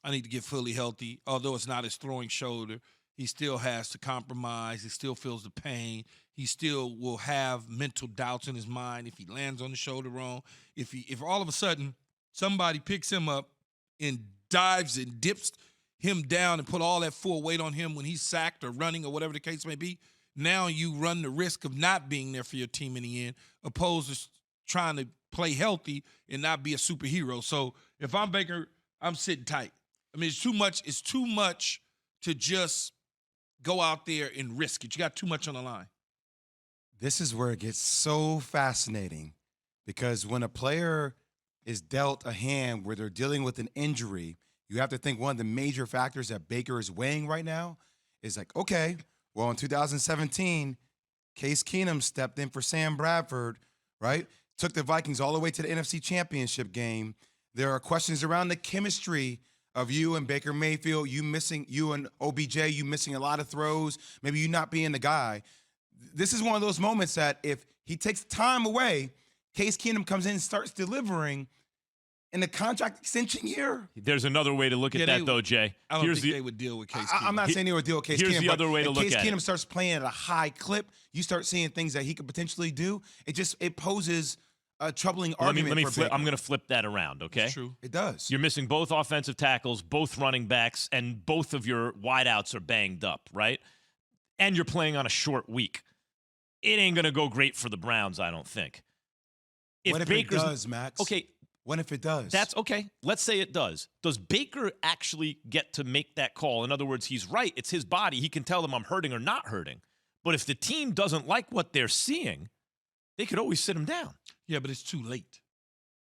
I need to get fully healthy. Although it's not his throwing shoulder, he still has to compromise. He still feels the pain. He still will have mental doubts in his mind if he lands on the shoulder wrong. If all of a sudden somebody picks him up and dives and dips him down and put all that full weight on him when he's sacked or running or whatever the case may be, now you run the risk of not being there for your team in the end, opposed to trying to play healthy and not be a superhero. So if I'm Baker, I'm sitting tight. I mean, it's too much to just go out there and risk it. You got too much on the line. This is where it gets so fascinating, because when a player is dealt a hand where they're dealing with an injury, you have to think one of the major factors that Baker is weighing right now is like, okay, well, in 2017, Case Keenum stepped in for Sam Bradford, right? Took the Vikings all the way to the NFC Championship game. There are questions around the chemistry of you and Baker Mayfield, you and OBJ, you missing a lot of throws, maybe you not being the guy. This is one of those moments that if he takes time away, Case Keenum comes in and starts delivering in the contract extension year. There's another way to look at that, though, Jay. I don't think they would deal with Case Keenum. I'm not saying they would deal with Case Keenum. Here's the other way to look at it. Case Keenum starts playing at a high clip, you start seeing things that he could potentially do. It poses a troubling argument for Baker. I'm going to flip that around, okay? It's true. It does. You're missing both offensive tackles, both running backs, and both of your wideouts are banged up, right? And you're playing on a short week. It ain't going to go great for the Browns, I don't think. What if it does, Max? Okay. What if it does? That's okay. Let's say it does. Does Baker actually get to make that call? In other words, he's right. It's his body. He can tell them I'm hurting or not hurting. But if the team doesn't like what they're seeing, they could always sit him down. Yeah, but it's too late.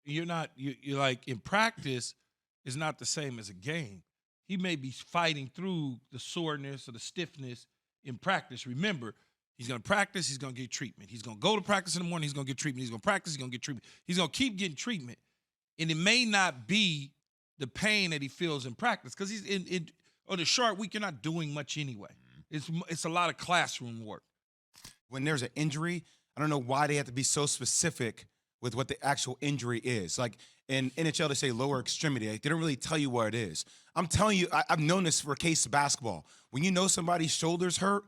You're like, in practice, it's not the same as a game. He may be fighting through the soreness or the stiffness in practice. Remember, he's going to practice, he's going to get treatment. He's going to go to practice in the morning, he's going to get treatment. He's going to practice, he's going to get treatment. He's going to keep getting treatment. And it may not be the pain that he feels in practice, because he's on a short week, you're not doing much anyway. It's a lot of classroom work. When there's an injury, I don't know why they have to be so specific with what the actual injury is. Like in NHL, they say lower extremity. They don't really tell you what it is. I'm telling you, I've known this for a case of basketball. When you know somebody's shoulder's hurt,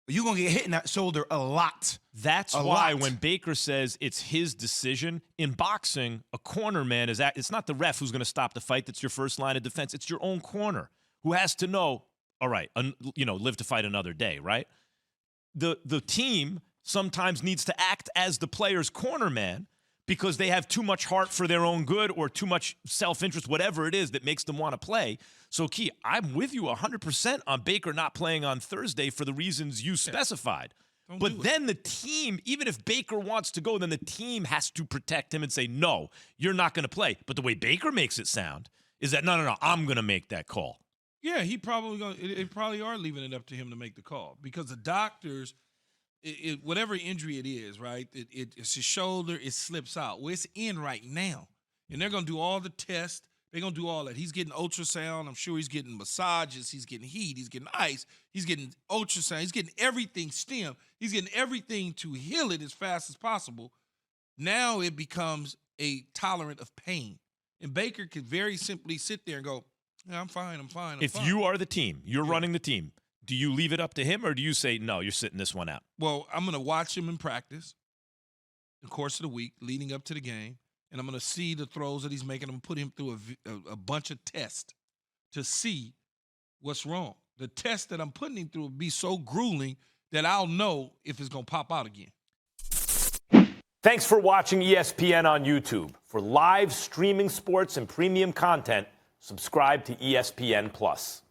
you're going to get hit in that shoulder a lot. That's why when Baker says it's his decision, in boxing, a corner man it's not the ref who's going to stop the fight. That's your first line of defense. It's your own corner who has to know, all right, live to fight another day, right? The team sometimes needs to act as the player's corner man because they have too much heart for their own good or too much self-interest, whatever it is that makes them want to play. So, Key, I'm with you 100% on Baker not playing on Thursday for the reasons you specified. But then the team, even if Baker wants to go, then the team has to protect him and say, no, you're not going to play. But the way Baker makes it sound is that, no, I'm going to make that call. Yeah, he probably are leaving it up to him to make the call, because the doctors, whatever injury it is, right, it's his shoulder, it slips out. Well, it's in right now, and they're going to do all the tests. They're going to do all that. He's getting ultrasound. I'm sure he's getting massages. He's getting heat. He's getting ice. He's getting ultrasound. He's getting everything stem. He's getting everything to heal it as fast as possible. Now it becomes a tolerant of pain. And Baker could very simply sit there and go, yeah, I'm fine. If you are the team, you're running the team, do you leave it up to him, or do you say, no, you're sitting this one out? Well, I'm going to watch him in practice the course of the week leading up to the game, and I'm going to see the throws that he's making. I'm going to put him through a bunch of tests to see what's wrong. The test that I'm putting him through will be so grueling that I'll know if it's going to pop out again. Thanks for watching ESPN on YouTube. For live streaming sports and premium content, subscribe to ESPN+.